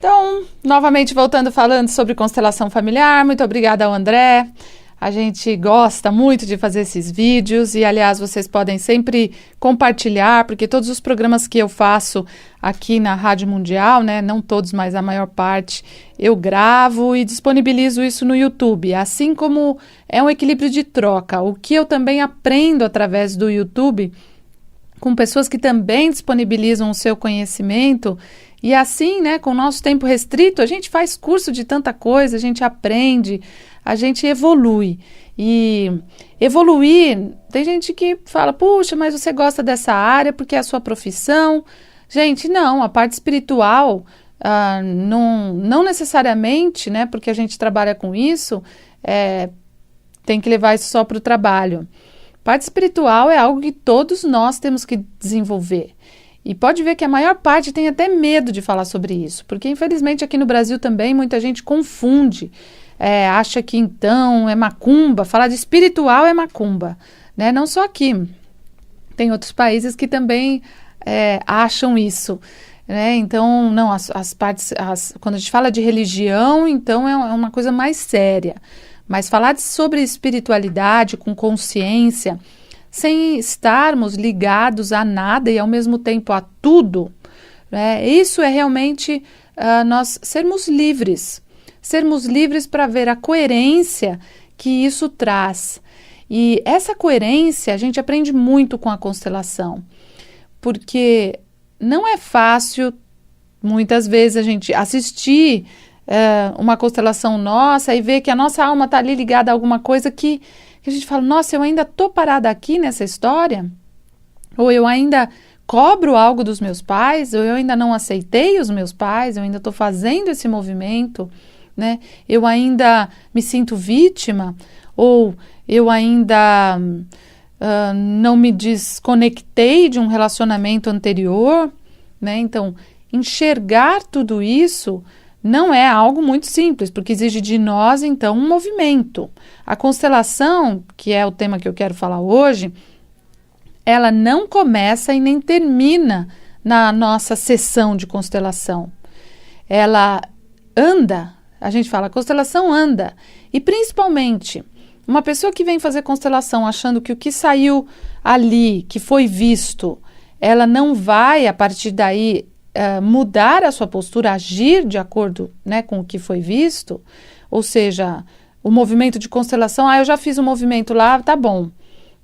Então, novamente voltando falando sobre constelação familiar, muito obrigada ao André. A gente gosta muito de fazer esses vídeos e, aliás, vocês podem sempre compartilhar, porque todos os programas que eu faço aqui na Rádio Mundial, né, não todos, mas a maior parte, eu gravo e disponibilizo isso no YouTube, assim como é um equilíbrio de troca. O que eu também aprendo através do YouTube, com pessoas que também disponibilizam o seu conhecimento, e assim, né, com o nosso tempo restrito, a gente faz curso de tanta coisa, a gente aprende, a gente evolui. E evoluir, tem gente que fala, puxa, mas você gosta dessa área porque é a sua profissão. Gente, não, a parte espiritual, não necessariamente, né, porque a gente trabalha com isso, tem que levar isso só para o trabalho. Parte espiritual é algo que todos nós temos que desenvolver. E pode ver que a maior parte tem até medo de falar sobre isso, porque infelizmente aqui no Brasil também muita gente confunde, acha que então é macumba, falar de espiritual é macumba, né? Não só aqui, tem outros países que também acham isso, né? Então, não, quando a gente fala de religião, então é uma coisa mais séria, mas falar sobre espiritualidade com consciência, sem estarmos ligados a nada e ao mesmo tempo a tudo, né? Isso é realmente nós sermos livres para ver a coerência que isso traz. E essa coerência a gente aprende muito com a constelação, porque não é fácil, muitas vezes, a gente assistir uma constelação nossa e ver que a nossa alma está ali ligada a alguma coisa que a gente fala, nossa, eu ainda estou parada aqui nessa história? Ou eu ainda cobro algo dos meus pais? Ou eu ainda não aceitei os meus pais? Eu ainda estou fazendo esse movimento, né? Eu ainda me sinto vítima? Ou eu ainda não me desconectei de um relacionamento anterior, né? Então, enxergar tudo isso não é algo muito simples, porque exige de nós, então, um movimento. A constelação, que é o tema que eu quero falar hoje, ela não começa e nem termina na nossa sessão de constelação. Ela anda, a gente fala, a constelação anda. E, principalmente, uma pessoa que vem fazer constelação achando que o que saiu ali, que foi visto, ela não vai, a partir daí, mudar a sua postura, agir de acordo, né, com o que foi visto, ou seja, o movimento de constelação, eu já fiz o movimento lá, tá bom,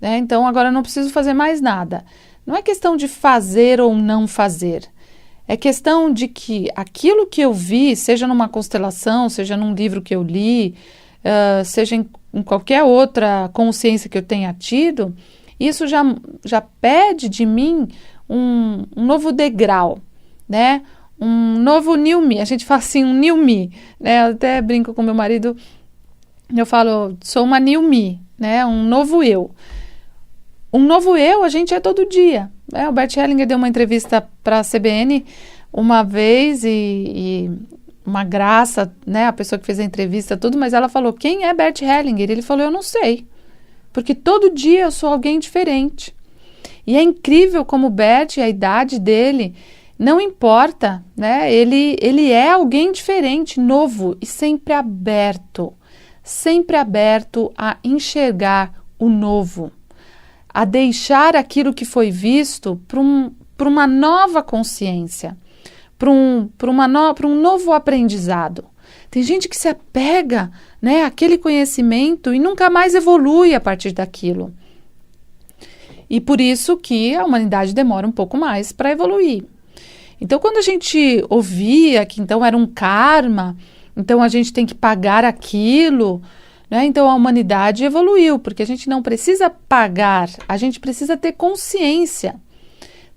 né, então agora eu não preciso fazer mais nada. Não é questão de fazer ou não fazer, é questão de que aquilo que eu vi, seja numa constelação, seja num livro que eu li, seja em qualquer outra consciência que eu tenha tido, isso já pede de mim um novo degrau, né? Um novo new me, a gente fala assim, um new me, né? Eu até brinco com meu marido, eu falo, sou uma new me, né? Um novo eu. Um novo eu a gente é todo dia, né? O Bert Hellinger deu uma entrevista para a CBN uma vez e uma graça, né? A pessoa que fez a entrevista, tudo, mas ela falou, quem é Bert Hellinger? Ele falou, eu não sei, porque todo dia eu sou alguém diferente. E é incrível como o Bert, a idade dele, não importa, né? Ele é alguém diferente, novo e sempre aberto a enxergar o novo, a deixar aquilo que foi visto para uma nova consciência, para um novo aprendizado. Tem gente que se apega, né, àquele conhecimento e nunca mais evolui a partir daquilo. E por isso que a humanidade demora um pouco mais para evoluir. Então, quando a gente ouvia que então era um karma, então a gente tem que pagar aquilo, né? Então a humanidade evoluiu, porque a gente não precisa pagar, a gente precisa ter consciência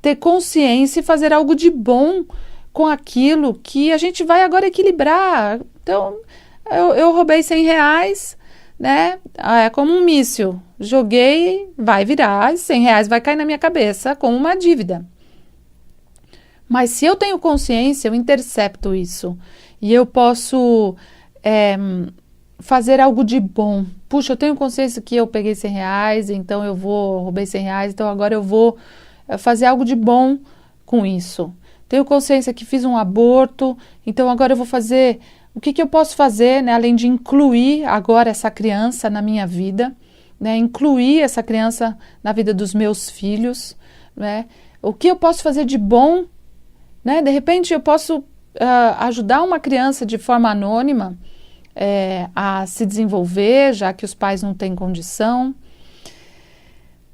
e fazer algo de bom com aquilo que a gente vai agora equilibrar. Então, eu roubei R$100, né? É como um míssil, joguei, vai virar, R$100 vai cair na minha cabeça como uma dívida. Mas se eu tenho consciência, eu intercepto isso. E eu posso fazer algo de bom. Puxa, eu tenho consciência que eu peguei R$100, então roubei R$100, então agora eu vou fazer algo de bom com isso. tenho consciência que fiz um aborto, então agora eu vou fazer, o que eu posso fazer, né, além de incluir agora essa criança na minha vida, né, incluir essa criança na vida dos meus filhos, né, o que eu posso fazer de bom, né, de repente eu posso ajudar uma criança de forma anônima a se desenvolver, já que os pais não têm condição.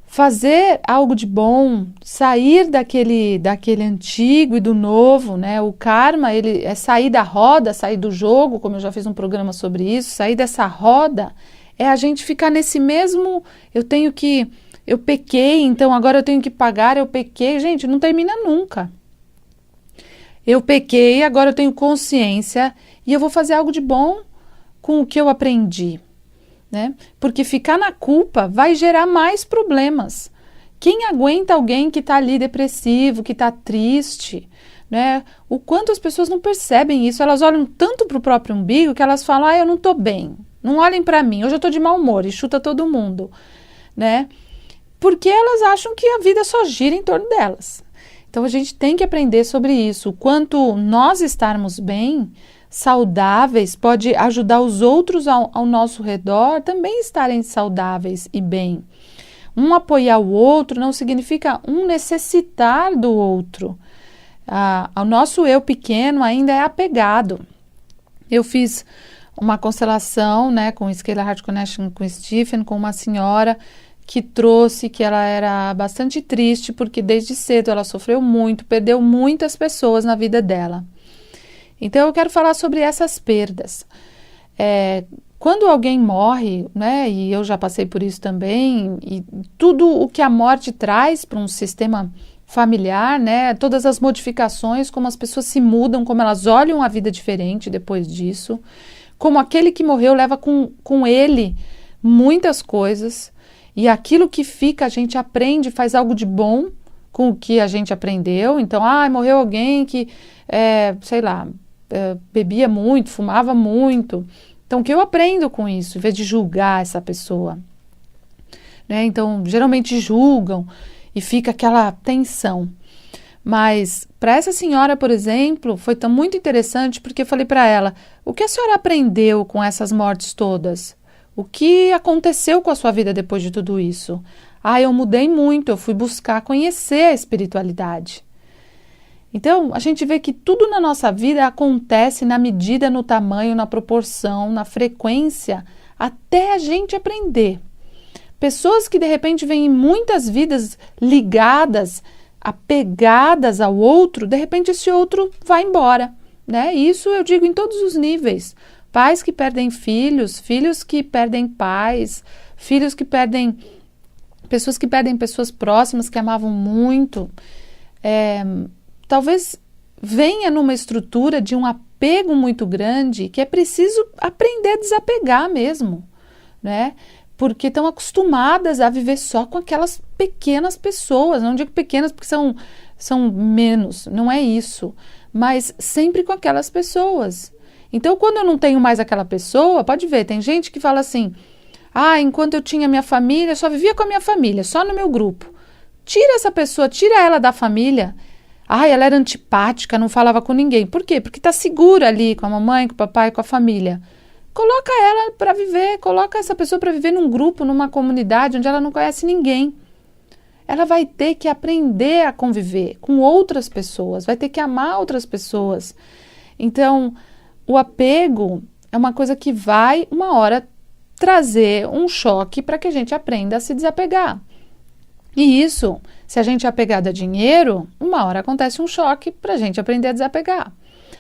Fazer algo de bom, sair daquele antigo e do novo, né? O karma, ele é sair da roda, sair do jogo, como eu já fiz um programa sobre isso, sair dessa roda é a gente ficar nesse mesmo, eu pequei, então agora eu tenho que pagar, eu pequei. Gente, não termina nunca. Eu pequei, agora eu tenho consciência e eu vou fazer algo de bom com o que eu aprendi, né? Porque ficar na culpa vai gerar mais problemas. Quem aguenta alguém que está ali depressivo, que está triste, né? O quanto as pessoas não percebem isso, elas olham tanto para o próprio umbigo que elas falam, eu não estou bem, não olhem para mim, hoje eu estou de mau humor e chuta todo mundo, né? Porque elas acham que a vida só gira em torno delas. Então a gente tem que aprender sobre isso. O quanto nós estarmos bem, saudáveis, pode ajudar os outros ao nosso redor também estarem saudáveis e bem. Um apoiar o outro não significa um necessitar do outro. O nosso eu pequeno ainda é apegado. Eu fiz uma constelação, né, com Scalar Heart Connection, com Stephen, com uma senhora que trouxe que ela era bastante triste porque desde cedo ela sofreu muito, perdeu muitas pessoas na vida dela. Então eu quero falar sobre essas perdas. Quando alguém morre, né, e eu já passei por isso também, e tudo o que a morte traz para um sistema familiar, né, todas as modificações, como as pessoas se mudam, como elas olham a vida diferente depois disso, como aquele que morreu leva com ele muitas coisas, e aquilo que fica a gente aprende, faz algo de bom com o que a gente aprendeu. Então, morreu alguém que, sei lá, bebia muito, fumava muito. Então, o que eu aprendo com isso, em vez de julgar essa pessoa? Né? Então, geralmente julgam e fica aquela tensão. Mas, para essa senhora, por exemplo, foi muito interessante porque eu falei para ela, o que a senhora aprendeu com essas mortes todas? O que aconteceu com a sua vida depois de tudo isso? Eu mudei muito, eu fui buscar conhecer a espiritualidade. Então, a gente vê que tudo na nossa vida acontece na medida, no tamanho, na proporção, na frequência, até a gente aprender. Pessoas que de repente vêm em muitas vidas ligadas, apegadas ao outro, de repente esse outro vai embora, né? Isso eu digo em todos os níveis. Pais que perdem filhos, filhos que perdem pais, filhos que perdem pessoas próximas que amavam muito. Talvez venha numa estrutura de um apego muito grande que é preciso aprender a desapegar mesmo, né? Porque estão acostumadas a viver só com aquelas pequenas pessoas. Não digo pequenas porque são menos, não é isso. Mas sempre com aquelas pessoas. Então, quando eu não tenho mais aquela pessoa, pode ver, tem gente que fala assim, enquanto eu tinha minha família, eu só vivia com a minha família, só no meu grupo. Tira essa pessoa, tira ela da família. Ela era antipática, não falava com ninguém. Por quê? Porque está segura ali com a mamãe, com o papai, com a família. Coloca ela para viver, coloca essa pessoa para viver num grupo, numa comunidade onde ela não conhece ninguém. Ela vai ter que aprender a conviver com outras pessoas, vai ter que amar outras pessoas. Então, o apego é uma coisa que vai, uma hora, trazer um choque para que a gente aprenda a se desapegar. E isso, se a gente é apegado a dinheiro, uma hora acontece um choque para a gente aprender a desapegar.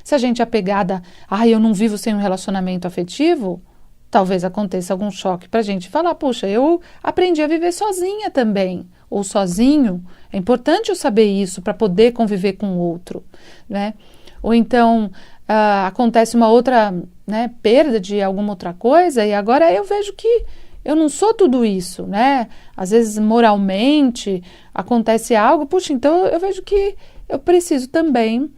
Se a gente é apegada, eu não vivo sem um relacionamento afetivo, talvez aconteça algum choque para a gente falar, puxa, eu aprendi a viver sozinha também, ou sozinho. É importante eu saber isso para poder conviver com o outro, né? Ou então acontece uma outra, né, perda de alguma outra coisa e agora eu vejo que eu não sou tudo isso, né? Às vezes moralmente acontece algo, puxa, então eu vejo que eu preciso também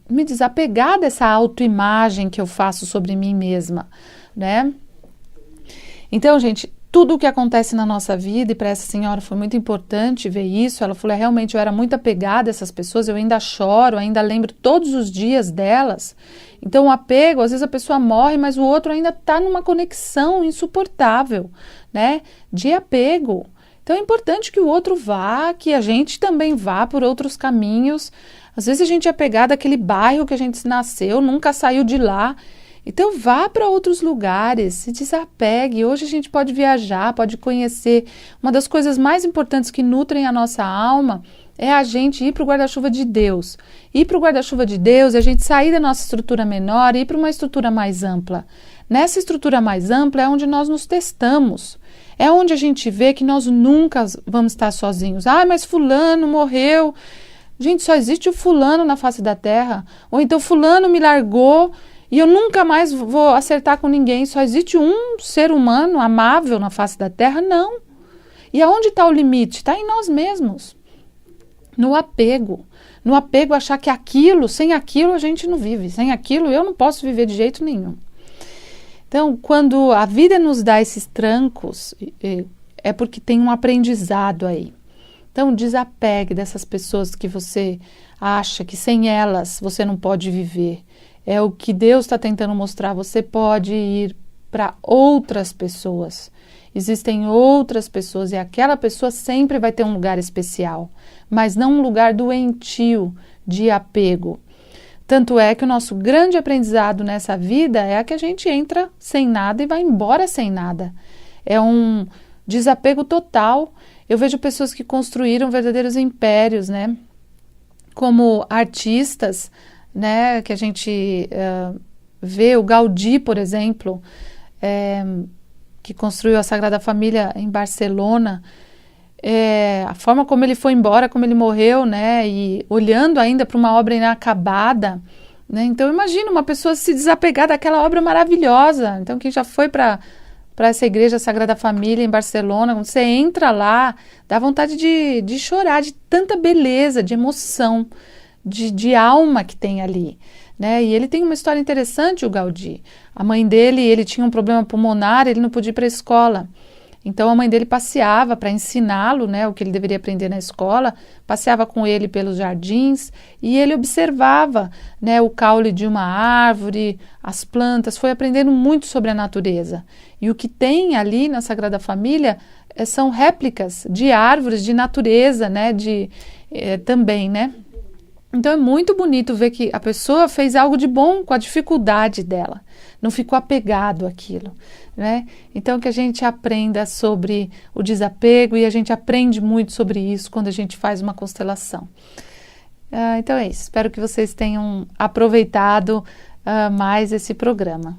me desapegar dessa autoimagem que eu faço sobre mim mesma, né? Então, gente, tudo o que acontece na nossa vida, e para essa senhora foi muito importante ver isso. Ela falou, realmente eu era muito apegada a essas pessoas, eu ainda choro, ainda lembro todos os dias delas. Então o apego, às vezes a pessoa morre, mas o outro ainda está numa conexão insuportável, né, de apego. Então é importante que o outro vá, que a gente também vá por outros caminhos. Às vezes a gente é apegado àquele bairro que a gente nasceu, nunca saiu de lá. Então vá para outros lugares, se desapegue. Hoje a gente pode viajar, pode conhecer. Uma das coisas mais importantes que nutrem a nossa alma é a gente ir para o guarda-chuva de Deus. Ir para o guarda-chuva de Deus é a gente sair da nossa estrutura menor e ir para uma estrutura mais ampla. Nessa estrutura mais ampla é onde nós nos testamos. É onde a gente vê que nós nunca vamos estar sozinhos. Ah, mas fulano morreu. Gente, só existe o fulano na face da terra. Ou então fulano me largou e eu nunca mais vou acertar com ninguém. Só existe um ser humano amável na face da terra? Não. E aonde está o limite? Está em nós mesmos. No apego. No apego, achar que aquilo, sem aquilo a gente não vive. Sem aquilo eu não posso viver de jeito nenhum. Então, quando a vida nos dá esses trancos, é porque tem um aprendizado aí. Então, desapegue dessas pessoas que você acha que sem elas você não pode viver. É o que Deus está tentando mostrar. Você pode ir para outras pessoas. Existem outras pessoas e aquela pessoa sempre vai ter um lugar especial, mas não um lugar doentio de apego. Tanto é que o nosso grande aprendizado nessa vida é a que a gente entra sem nada e vai embora sem nada. É um desapego total. Eu vejo pessoas que construíram verdadeiros impérios, né? Como artistas, né? Que a gente vê, o Gaudí, por exemplo, que construiu a Sagrada Família em Barcelona. A forma como ele foi embora, como ele morreu, né, e olhando ainda para uma obra inacabada, né, então imagina uma pessoa se desapegar daquela obra maravilhosa. Então quem já foi para essa igreja Sagrada Família em Barcelona, quando você entra lá, dá vontade de chorar, de tanta beleza, de emoção, de alma que tem ali, né, e ele tem uma história interessante, o Gaudí. A mãe dele, ele tinha um problema pulmonar, ele não podia ir para a escola. Então a mãe dele passeava para ensiná-lo, né, o que ele deveria aprender na escola, passeava com ele pelos jardins e ele observava, né, o caule de uma árvore, as plantas, foi aprendendo muito sobre a natureza. E o que tem ali na Sagrada Família são réplicas de árvores, de natureza, né, também, né. Então é muito bonito ver que a pessoa fez algo de bom com a dificuldade dela, não ficou apegado àquilo, né? Então que a gente aprenda sobre o desapego e a gente aprende muito sobre isso quando a gente faz uma constelação. Então é isso, espero que vocês tenham aproveitado mais esse programa.